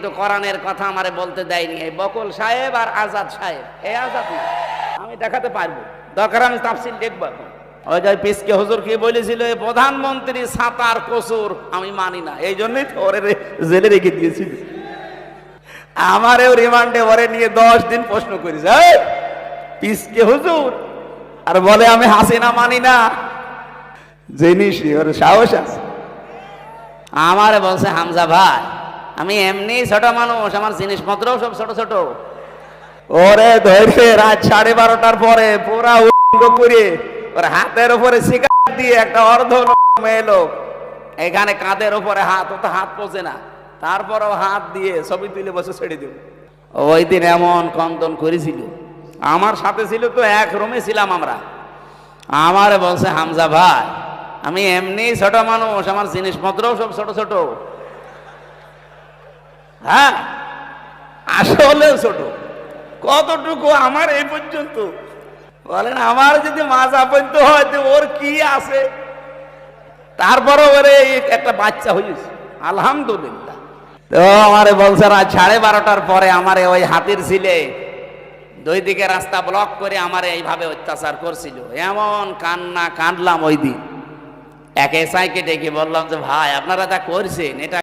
কিন্তু কোরআনের কথা আমারে বলতে দেয়নি এই বকুল সাহেব আর আজাদ সাহেব। এই আজাদ না, আমি দেখাতে পারবো, দরকার আমি তাফসীর দেখবো এখন। ওই যে পিসকে হুজুর কি বলেছিল, প্রধানমন্ত্রী সাতার কসুর আমি মানি না, এই জন্যই তো ওরে জেলে রেখে দিয়েছিল। আমারেও রিমান্ডে ওরে নিয়ে 10 দিন প্রশ্ন করেছে, পিসকে হুজুর আর বলে আমি হাসিনা মানি না। জিনিস ওর সাহস আছে। আমারে বলছে হামজা ভাই আমি এমনি ছোট মানুষ, আমার জিনিসপত্র সব ছোট ছোট। ওরে ধরে রাত 12:30টার পরে পুরা উলঙ্গ করে ওর হাতের উপরে সিগারেট দিয়ে একটা অর্ধ মেয়ে লোক এখানে কাঁধের উপরে হাত, ও তো হাত পচে না, তারপরও হাত দিয়ে ছবি তুলে বসে ছেড়ে দেব। ওই দিন এমন কন্দন করেছিল, আমার সাথে ছিল তো, এক রুমে ছিলাম আমরা। আমারে বলছে হামজা ভাই আমি এমনি ছোট মানুষ, আমার জিনিসপত্র সব ছোট ছোট। হ্যাঁ আসলে ছোট কতটুকু, আমার এই পর্যন্ত। বলেন আমার যদি মাজা পর্যন্ত হয় তো ওর কি আছে। তারপরে ওরে একটা বাচ্চা হয়েছে আলহামদুলিল্লাহ। তো আমারে বলছে রাত 12:30টার পরে আমারে ওই হাতির ছিলে 2 দিকে রাস্তা ব্লক করে আমারে এইভাবে অত্যাচার করছিল। এমন কান্না কাঁদলাম ওই দিন। এক এসআইকে ডেকে বললাম যে ভাই আপনারা যা করছেন এটা